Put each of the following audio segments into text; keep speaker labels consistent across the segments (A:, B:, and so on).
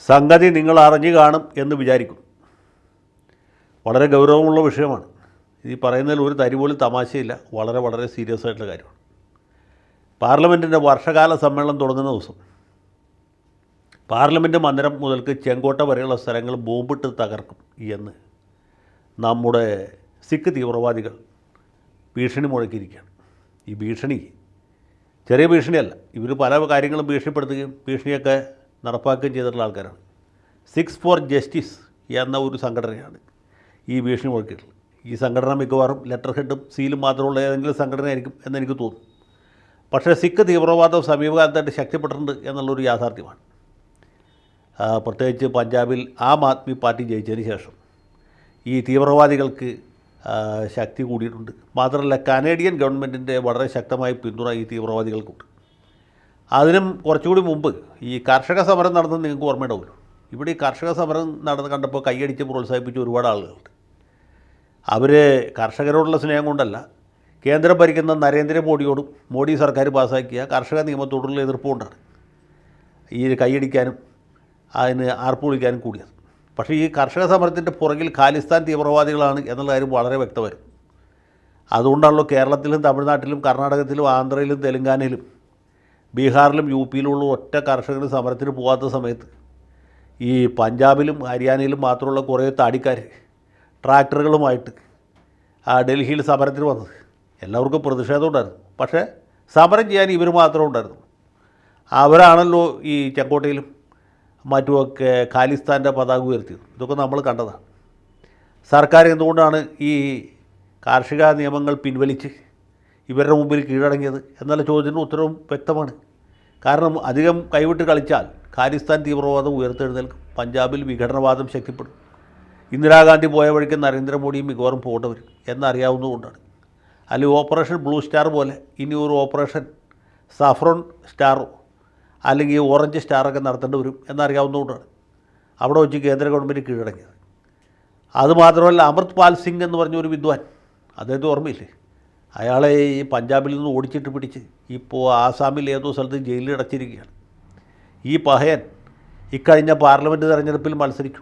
A: സംഗതി നിങ്ങൾ അറിഞ്ഞു കാണും എന്ന് വിചാരിക്കും. വളരെ ഗൗരവമുള്ള വിഷയമാണ്. ഈ പറയുന്നതിൽ ഒരു തരി പോലും തമാശയില്ല. വളരെ വളരെ സീരിയസ് ആയിട്ടുള്ള കാര്യമാണ്. പാർലമെൻറ്റിൻ്റെ വർഷകാല സമ്മേളനം തുടങ്ങുന്ന ദിവസം പാർലമെൻറ്റ് മന്ദിരം മുതൽക്ക് ചെങ്കോട്ട വരെയുള്ള സ്ഥലങ്ങൾ ബോംബിട്ട് തകർക്കും എന്ന് നമ്മുടെ സിഖ് തീവ്രവാദികൾ ഭീഷണി മുഴക്കിയിരിക്കുകയാണ്. ഈ ഭീഷണി ചെറിയ ഭീഷണിയല്ല. ഇവർ പല കാര്യങ്ങളും ഭീഷണിപ്പെടുത്തുകയും ഭീഷണിയൊക്കെ നടപ്പാക്കുകയും ചെയ്തിട്ടുള്ള ആൾക്കാരാണ്. സിക്സ് ഫോർ ജസ്റ്റിസ് എന്ന ഒരു സംഘടനയാണ് ഈ ഭീഷണി മുഴക്കിയിട്ടുള്ളത്. ഈ സംഘടന മിക്കവാറും ലെറ്റർ ഹെഡും സീലും മാത്രമുള്ള ഏതെങ്കിലും സംഘടനയായിരിക്കും എന്നെനിക്ക് തോന്നുന്നു. പക്ഷേ സിഖ് തീവ്രവാദം സമീപകാലത്തായിട്ട് ശക്തിപ്പെട്ടിട്ടുണ്ട് എന്നുള്ളൊരു യാഥാർത്ഥ്യമാണ്. പ്രത്യേകിച്ച് പഞ്ചാബിൽ ആം ആദ്മി പാർട്ടി ജയിച്ചതിന് ശേഷം ഈ തീവ്രവാദികൾക്ക് ശക്തി കൂടിയിട്ടുണ്ട്. മാത്രമല്ല കനേഡിയൻ ഗവൺമെൻറ്റിൻ്റെ വളരെ ശക്തമായ പിന്തുണ ഈ തീവ്രവാദികൾക്കുണ്ട്. അതിനും കുറച്ചുകൂടി മുമ്പ് ഈ കർഷക സമരം നടന്നത് നിങ്ങൾക്ക് ഓർമ്മയുണ്ടാവുമല്ലോ. ഇവിടെ ഈ കർഷക സമരം നടന്ന് കണ്ടപ്പോൾ കൈയടിച്ച് പ്രോത്സാഹിപ്പിച്ച ഒരുപാട് ആളുകളുണ്ട്. അവർ കർഷകരോടുള്ള സ്നേഹം കൊണ്ടല്ല, കേന്ദ്രം ഭരിക്കുന്ന നരേന്ദ്രമോദിയോടും മോഡി സർക്കാർ പാസ്സാക്കിയ കർഷക നിയമത്തോടുള്ള എതിർപ്പ് കൊണ്ടാണ് ഈ കൈയടിക്കാനും അതിന് ആർപ്പ് വിളിക്കാനും കൂടിയത്. പക്ഷേ ഈ കർഷക സമരത്തിൻ്റെ പുറകിൽ ഖാലിസ്ഥാൻ തീവ്രവാദികളാണ് എന്നുള്ള കാര്യം വളരെ വ്യക്തമായിരുന്നു. അതുകൊണ്ടാണല്ലോ കേരളത്തിലും തമിഴ്നാട്ടിലും കർണാടകത്തിലും ആന്ധ്രയിലും തെലുങ്കാനയിലും ബീഹാറിലും യു പിയിലുള്ള ഒറ്റ കർഷകർ സമരത്തിന് പോകാത്ത സമയത്ത് ഈ പഞ്ചാബിലും ഹരിയാനയിലും മാത്രമുള്ള കുറേ താടിക്കാർ ട്രാക്ടറുകളുമായിട്ട് ഡൽഹിയിൽ സമരത്തിന് വന്നത്. എല്ലാവർക്കും പ്രതിഷേധം ഉണ്ടായിരുന്നു. പക്ഷേ സമരം ചെയ്യാൻ ഇവർ മാത്രമേ ഉണ്ടായിരുന്നു. അവരാണല്ലോ ഈ ചെങ്കോട്ടയിലും മറ്റുമൊക്കെ ഖാലിസ്ഥാൻ്റെ പതാക ഉയർത്തിയത്. ഇതൊക്കെ നമ്മൾ കണ്ടതാണ്. സർക്കാർ എന്തുകൊണ്ടാണ് ഈ കാർഷിക നിയമങ്ങൾ പിൻവലിച്ച് ഇവരുടെ മുമ്പിൽ കീഴടങ്ങിയത് എന്നുള്ള ചോദ്യത്തിന് ഉത്തരവും വ്യക്തമാണ്. കാരണം അധികം കൈവിട്ട് കളിച്ചാൽ ഖാലിസ്ഥാൻ തീവ്രവാദം ഉയർത്തെഴുന്നേൽക്കും. പഞ്ചാബിൽ വിഘടനവാദം ശക്തിപ്പെടും. ഇന്ദിരാഗാന്ധി പോയ വഴിക്ക് നരേന്ദ്രമോദിയും മിക്കവാറും പോകേണ്ടി വരും എന്നറിയാവുന്നതുകൊണ്ടാണ്. അല്ലെങ്കിൽ ഓപ്പറേഷൻ ബ്ലൂ സ്റ്റാർ പോലെ ഇനി ഒരു ഓപ്പറേഷൻ സഫ്രോൺ സ്റ്റാറോ അല്ലെങ്കിൽ ഓറഞ്ച് സ്റ്റാറൊക്കെ നടത്തേണ്ടി വരും എന്നറിയാവുന്നതുകൊണ്ടാണ് അവിടെ വെച്ച് കേന്ദ്ര ഗവൺമെൻറ് കീഴടങ്ങിയത്. അതുമാത്രമല്ല, അമൃത് പാൽ സിംഗ് എന്ന് പറഞ്ഞൊരു വിദ്വാൻ, അദ്ദേഹത്തെ ഓർമ്മയില്ലേ? അയാളെ ഈ പഞ്ചാബിൽ നിന്ന് ഓടിച്ചിട്ട് പിടിച്ച് ഇപ്പോൾ ആസാമിൽ ഏതോ സ്ഥലത്ത് ജയിലിൽ അടച്ചിരിക്കുകയാണ്. ഈ പഹയൻ ഇക്കഴിഞ്ഞ പാർലമെൻറ്റ് തെരഞ്ഞെടുപ്പിൽ മത്സരിച്ചു.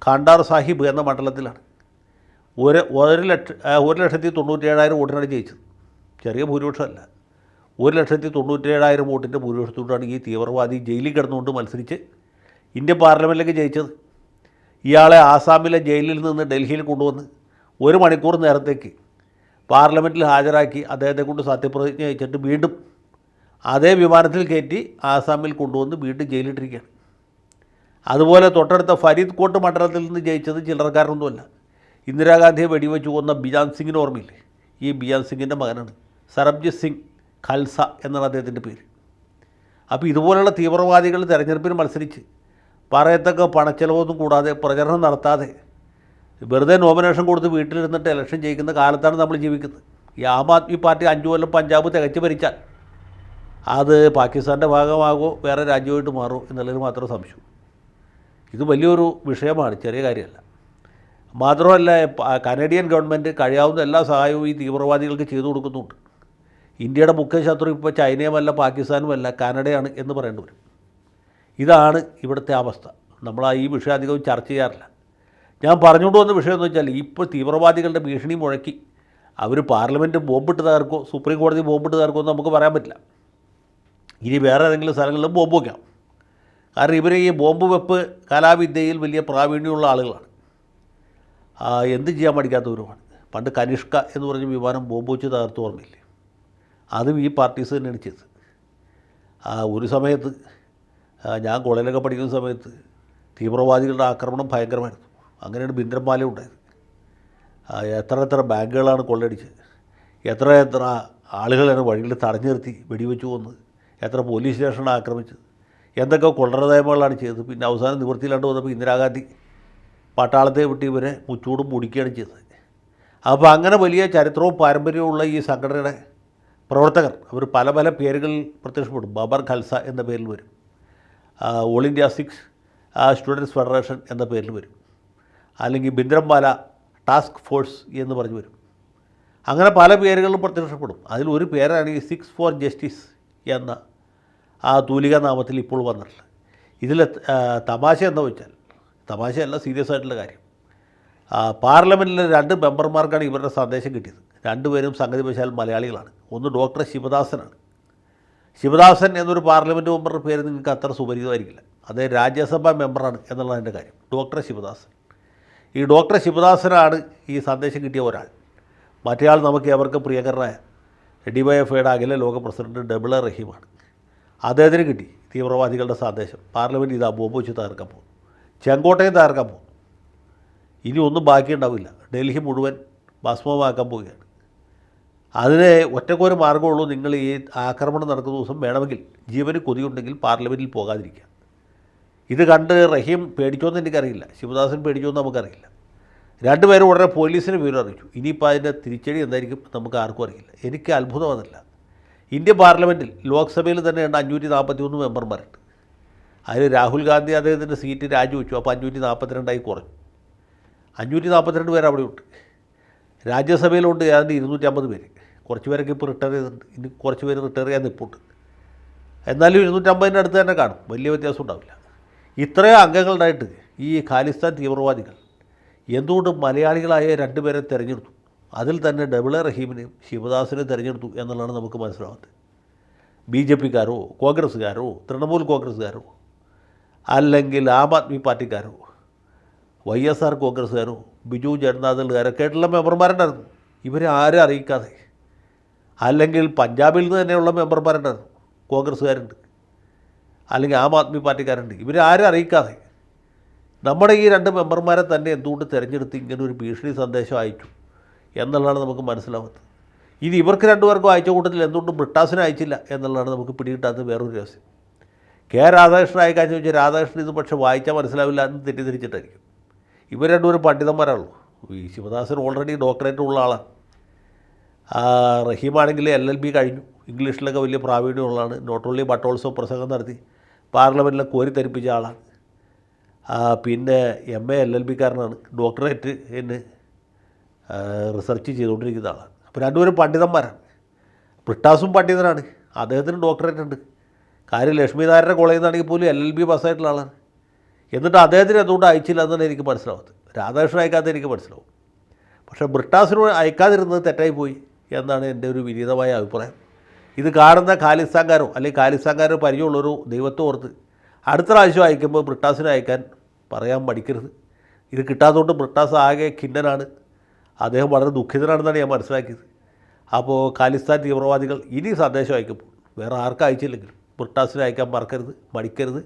A: ഖാണ്ടാർ സാഹിബ് എന്ന മണ്ഡലത്തിലാണ്. 1,97,000 വോട്ടിനാണ് ജയിച്ചത്. ചെറിയ ഭൂരിപക്ഷമല്ല. 1,97,000 വോട്ടിൻ്റെ ഭൂരിപക്ഷത്തോടാണ് ഈ തീവ്രവാദി ജയിലിൽ കിടന്നുകൊണ്ട് മത്സരിച്ച് ഇന്ത്യൻ പാർലമെൻറ്റിലേക്ക് ജയിച്ചത്. ഇയാളെ ആസാമിലെ ജയിലിൽ നിന്ന് ഡൽഹിയിൽ കൊണ്ടുവന്ന് 1 മണിക്കൂർ നേരത്തേക്ക് പാർലമെൻറ്റിൽ ഹാജരാക്കി അദ്ദേഹത്തെ കൊണ്ട് സത്യപ്രതിജ്ഞ ചെയ്യിച്ചിട്ട് വീണ്ടും അതേ വിമാനത്തിൽ കയറ്റി ആസാമിൽ കൊണ്ടുവന്ന് വീണ്ടും ജയിലിട്ടിരിക്കുകയാണ്. അതുപോലെ തൊട്ടടുത്ത ഫരീദ് കോട്ട് മണ്ഡലത്തിൽ നിന്ന് ജയിച്ചത് ചില്ലറക്കാരനൊന്നുമല്ല. ഇന്ദിരാഗാന്ധിയെ വെടിവെച്ച് കൊന്ന ബിജാൻ സിംഗിന് ഓർമ്മയില്ലേ? ഈ ബിജാൻ സിംഗിൻ്റെ മകനാണ്. സർബ്ജിത് സിംഗ് ഖൽസ എന്നാണ് അദ്ദേഹത്തിൻ്റെ പേര്. അപ്പോൾ ഇതുപോലുള്ള തീവ്രവാദികൾ തെരഞ്ഞെടുപ്പിന് മത്സരിച്ച് പറയത്തക്ക പണച്ചെലവൊന്നും കൂടാതെ പ്രചരണം നടത്താതെ വെറുതെ നോമിനേഷൻ കൊടുത്ത് വീട്ടിലിരുന്നിട്ട് ഇലക്ഷൻ ജയിക്കുന്ന കാലത്താണ് നമ്മൾ ജീവിക്കുന്നത്. ഈ ആം ആദ്മി പാർട്ടി 5 കൊല്ലം പഞ്ചാബ് തികച്ച് ഭരിച്ചാൽ അത് പാകിസ്ഥാൻ്റെ ഭാഗമാകോ വേറെ രാജ്യമായിട്ട് മാറുമോ എന്നുള്ളതിൽ മാത്രം സംശയം. ഇത് വലിയൊരു വിഷയമാണ്, ചെറിയ കാര്യമല്ല. മാത്രമല്ല, കനേഡിയൻ ഗവൺമെൻറ് കഴിയാവുന്ന എല്ലാ സഹായവും ഈ തീവ്രവാദികൾക്ക് ചെയ്തു കൊടുക്കുന്നുണ്ട്. ഇന്ത്യയുടെ മുഖ്യ ശത്രു ഇപ്പോൾ ചൈനയുമല്ല പാകിസ്ഥാനുമല്ല കാനഡയാണ് എന്ന് പറയേണ്ടി വരും. ഇതാണ് ഇവിടുത്തെ അവസ്ഥ. നമ്മൾ ഈ വിഷയം അധികം ചർച്ച ചെയ്യാറില്ല. ഞാൻ പറഞ്ഞുകൊണ്ട് വന്ന വിഷയം എന്ന് വെച്ചാൽ, ഇപ്പോൾ തീവ്രവാദികളുടെ ഭീഷണി മുഴക്കി അവർ പാർലമെൻറ്റ് ബോംബിട്ട് തകർക്കോ സുപ്രീം കോടതി ബോംബിട്ട് തകർക്കോ എന്ന് നമുക്ക് പറയാൻ പറ്റില്ല. ഇനി വേറെ ഏതെങ്കിലും സ്ഥലങ്ങളിലും ബോംബ് വയ്ക്കാം. കാരണം ഇവർ ഈ ബോംബ് വെപ്പ് കലാവിദ്യയിൽ വലിയ പ്രാവീണ്യമുള്ള ആളുകളാണ്. എന്ത് ചെയ്യാൻ പഠിക്കാത്തവരുമാണ്. പണ്ട് കനിഷ്ക എന്ന് പറഞ്ഞ വിമാനം ബോംബ് വെച്ച് തകർത്ത് ഓർമ്മയില്ലേ? അതും ഈ പാർട്ടീസ് തന്നെയാണ് ചെയ്തത്. ഒരു സമയത്ത് ഞാൻ കോളേജിലൊക്കെ പഠിക്കുന്ന സമയത്ത് തീവ്രവാദികളുടെ ആക്രമണം ഭയങ്കരമായിരുന്നു. അങ്ങനെയാണ് ബിന്ദ്രൻവാല ഉണ്ടായത്. എത്ര ബാങ്കുകളാണ് കൊള്ളയടിച്ചത്, എത്ര ആളുകളാണ് വഴിയിൽ തടഞ്ഞു നിർത്തി വെടിവെച്ച് കൊന്നത്, എത്ര പോലീസ് സ്റ്റേഷനാണ് ആക്രമിച്ചത്, എന്തൊക്കെ കൊള്ളരനിയമങ്ങളാണ് ചെയ്തത്. പിന്നെ അവസാനം നിവൃത്തിയില്ലാണ്ട് വന്നപ്പോൾ ഇന്ദിരാഗാന്ധി പട്ടാളത്തെ വിട്ട് ഇവരെ മുച്ചൂടും മുടിക്കുകയാണ് ചെയ്തത്. അപ്പോൾ അങ്ങനെ വലിയ ചരിത്രവും പാരമ്പര്യവുമുള്ള ഈ സംഘടനയുടെ പ്രവർത്തകർ അവർ പല പല പേരുകളിൽ പ്രത്യക്ഷപ്പെടും. ബാബർ ഖൽസ എന്ന പേരിൽ വരും, all India Sikh students federation എന്ന പേരിൽ വരും, അല്ലെങ്കിൽ ബിന്ദ്രൻവാല ടാസ്ക് ഫോഴ്സ് എന്ന് പറഞ്ഞു വരും. അങ്ങനെ പല പേരുകളിലും പ്രത്യക്ഷപ്പെടും. അതിലൊരു പേരാണ് ഈ സിക്സ് ഫോർ ജസ്റ്റിസ് എന്ന ആ തൂലിക നാമത്തിൽ ഇപ്പോൾ വന്നിട്ടുള്ളത്. ഇതിൽ തമാശ എന്താ വെച്ചാൽ, തമാശയല്ല, സീരിയസ് ആയിട്ടുള്ള കാര്യം, പാർലമെൻറ്റിലെ 2 മെമ്പർമാർക്കാണ് ഇവരുടെ സന്ദേശം കിട്ടിയത്. രണ്ടുപേരും സംഗതി വശാൽ മലയാളികളാണ്. ഒന്ന് ഡോക്ടർ ശിവദാസനാണ്. ശിവദാസൻ എന്നൊരു പാർലമെൻറ്റ് മെമ്പറുടെ പേര് നിങ്ങൾക്ക് അത്ര സുപരിചിതമായിരിക്കില്ല. അത് രാജ്യസഭാ മെമ്പറാണ് എന്നുള്ളതിൻ്റെ കാര്യം. ഡോക്ടർ ശിവദാസൻ, ഈ ഡോക്ടർ ശിവദാസനാണ് ഈ സന്ദേശം കിട്ടിയ ഒരാൾ. മറ്റേയാൾ നമുക്ക് ഏവർക്കും പ്രിയങ്കരനായ DYFIയുടെ അഖില ലോക പ്രസിഡന്റ് ഡബിള റഹീമാണ്. അദ്ദേഹത്തിന് കിട്ടി തീവ്രവാദികളുടെ സന്ദേശം. പാർലമെൻറ്റ് ഇതാ ബോംബ് വെച്ച് തകർക്കാൻ പോകും, ചെങ്കോട്ടയും തകർക്കാൻ പോകും, ഇനി ഒന്നും ബാക്കിയുണ്ടാവില്ല, ഡൽഹി മുഴുവൻ ഭസ്മമാക്കാൻ പോവുകയാണ്. അതിന് ഒറ്റക്കൊരു മാർഗ്ഗമുള്ളൂ, നിങ്ങൾ ഈ ആക്രമണം നടക്കുന്ന ദിവസം വേണമെങ്കിൽ ജീവന് കൊതിയുണ്ടെങ്കിൽ പാർലമെൻറ്റിൽ പോകാതിരിക്കുക. ഇത് കണ്ട് റഹീം പേടിച്ചോന്ന് എനിക്കറിയില്ല, ശിവദാസൻ പേടിച്ചോന്ന് നമുക്കറിയില്ല. രണ്ടുപേരും ഉടനെ പോലീസിന് വിവരം അറിയിച്ചു. ഇനിയിപ്പോൾ അതിൻ്റെ തിരിച്ചടി എന്തായിരിക്കും നമുക്ക് ആർക്കും അറിയില്ല. എനിക്ക് അത്ഭുതമൊന്നുമില്ല. ഇന്ത്യൻ പാർലമെൻറ്റിൽ ലോക്സഭയിൽ തന്നെ 541 മെമ്പർമാരുണ്ട്. അതിൽ രാഹുൽ ഗാന്ധി അദ്ദേഹത്തിൻ്റെ സീറ്റ് രാജിവെച്ചു. അപ്പോൾ 542 കുറഞ്ഞു. 542 പേര് അവിടെയുണ്ട്. രാജ്യസഭയിലുണ്ട് ഏതാണ്ട് 250 പേര്. കുറച്ച് പേരൊക്കെ ഇപ്പോൾ റിട്ടയർ ചെയ്തിട്ടുണ്ട്. ഇനി കുറച്ച് പേര് റിട്ടയർ ചെയ്യാൻ നിൽപ്പുണ്ട്. എന്നാലും 250 അടുത്ത് തന്നെ കാണും, വലിയ വ്യത്യാസം ഉണ്ടാവില്ല. ഇത്രയും അംഗങ്ങളുണ്ടായിട്ട് ഈ ഖാലിസ്ഥാൻ തീവ്രവാദികൾ എന്തുകൊണ്ട് മലയാളികളായ 2 പേരെ തിരഞ്ഞെടുത്തു? അതിൽ തന്നെ ഡബിള റഹീമിനെയും ശിവദാസിനെയും തിരഞ്ഞെടുത്തു എന്നുള്ളതാണ് നമുക്ക് മനസ്സിലാവുന്നത്. BJPക്കാരോ കോൺഗ്രസ്സുകാരോ തൃണമൂൽ കോൺഗ്രസ്സുകാരോ അല്ലെങ്കിൽ ആം ആദ്മി പാർട്ടിക്കാരോ YSR കോൺഗ്രസ്സുകാരോ ബിജു ജനതാദളുകാരൊക്കെ ആയിട്ടുള്ള മെമ്പർമാരുണ്ടായിരുന്നു. ഇവരെ ആരും അറിയിക്കാതെ, അല്ലെങ്കിൽ പഞ്ചാബിൽ നിന്ന് തന്നെയുള്ള മെമ്പർമാരുണ്ടായിരുന്നു, കോൺഗ്രസ്സുകാരുണ്ട്, അല്ലെങ്കിൽ ആം ആദ്മി പാർട്ടിക്കാരുണ്ട്. ഇവരെ ആരും അറിയിക്കാതെ നമ്മുടെ ഈ 2 മെമ്പർമാരെ തന്നെ എന്തുകൊണ്ട് തിരഞ്ഞെടുത്ത് ഇങ്ങനെ ഒരു ഭീഷണി സന്ദേശം അയച്ചു എന്നുള്ളതാണ് നമുക്ക് മനസ്സിലാവുന്നത്. ഇനി ഇവർക്ക് 2 പേർക്കും അയച്ച കൂട്ടത്തിൽ എന്തുകൊണ്ട് ബ്രിട്ടാസിനെ അയച്ചില്ല എന്നുള്ളതാണ് നമുക്ക് പിടികിട്ടാത്ത വേറൊരു രഹസ്യം. രാധാകൃഷ്ണൻ അയക്കാന്ന് ചോദിച്ചാൽ രാധാകൃഷ്ണൻ ഇത് പക്ഷേ വായിച്ചാൽ മനസ്സിലാവില്ല എന്ന് തെറ്റിദ്ധരിച്ചിട്ടായിരിക്കും. ഇവർ 2 പേരും പണ്ഡിതന്മാരാണല്ലോ. ഈ ശിവദാസൻ ഓൾറെഡി ഡോക്ടറേറ്റ് ഉള്ള ആളാണ്. റഹീമാണെങ്കിൽ LLB കഴിഞ്ഞു, ഇംഗ്ലീഷിലൊക്കെ വലിയ പ്രാവീണ്യമുള്ളതാണ്. നോട്ട് ഓൺലി ബട്ട് ഓൾസോ പ്രസംഗം നടത്തി പാർലമെൻറ്റിലെ കോരി ധരിപ്പിച്ച ആളാണ്. പിന്നെ MA LLBക്കാരനാണ്, ഡോക്ടറേറ്റ് എന്ന് റിസർച്ച് ചെയ്തുകൊണ്ടിരിക്കുന്ന ആളാണ്. അപ്പോൾ 2 പേരും പണ്ഡിതന്മാരാണ്. ബ്രിട്ടാസും പണ്ഡിതനാണ്, അദ്ദേഹത്തിന് ഡോക്ടറേറ്റ് ഉണ്ട്. കാര്യം ലക്ഷ്മിനാരായണ കോളേജിൽ നിന്നാണെങ്കിൽ പോലും LLB പാസ്സായിട്ടുള്ള ആളാണ്. എന്നിട്ട് അദ്ദേഹത്തിന് എന്തുകൊണ്ട് അയച്ചില്ല എന്നാണ് എനിക്ക് മനസ്സിലാവുന്നത്. രാധാകൃഷ്ണൻ അയക്കാത്ത എനിക്ക് മനസ്സിലാവും. പക്ഷേ ബ്രിട്ടാസിന് അയക്കാതിരുന്നത് തെറ്റായിപ്പോയി എന്നാണ് എൻ്റെ ഒരു വിനീതമായ അഭിപ്രായം. ഇത് കാണുന്ന ഖാലിസ്ഥാൻകാരോ അല്ലെങ്കിൽ ഖാലിസ്ഥാൻകാരോ പരിചയമുള്ളൊരു ദൈവത്തെ ഓർത്ത് അടുത്ത പ്രാവശ്യം അയക്കുമ്പോൾ ബ്രിട്ടാസിനെ അയക്കാൻ പറയാൻ മടിക്കരുത്. ഇത് കിട്ടാത്തതുകൊണ്ട് ബ്രിട്ടാസ് ആകെ ഖിന്നനാണ്, അദ്ദേഹം വളരെ ദുഃഖിതനാണെന്നാണ് ഞാൻ മനസ്സിലാക്കിയത്. അപ്പോൾ ഖാലിസ്ഥാൻ തീവ്രവാദികൾ ഇനി സന്ദേശം അയക്കുമ്പോൾ വേറെ ആർക്കും അയച്ചില്ലെങ്കിലും ബ്രിട്ടാസിനെ അയക്കാൻ മറക്കരുത്, മടിക്കരുത്,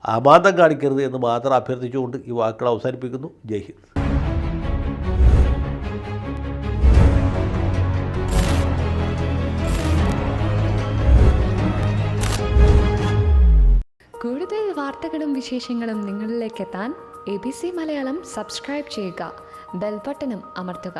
A: അമാന്തം കാണിക്കരുത് എന്ന് മാത്രം അഭ്യർത്ഥിച്ചുകൊണ്ട് ഈ വാക്കുകൾ അവസാനിപ്പിക്കുന്നു. ജയ് ഹിന്ദ്.
B: കൂടുതൽ വാർത്തകളും വിശേഷങ്ങളും നിങ്ങളിലേക്ക് എത്താൻ ABC മലയാളം സബ്സ്ക്രൈബ് ചെയ്യുക, ബെൽ ബട്ടണും അമർത്തുക.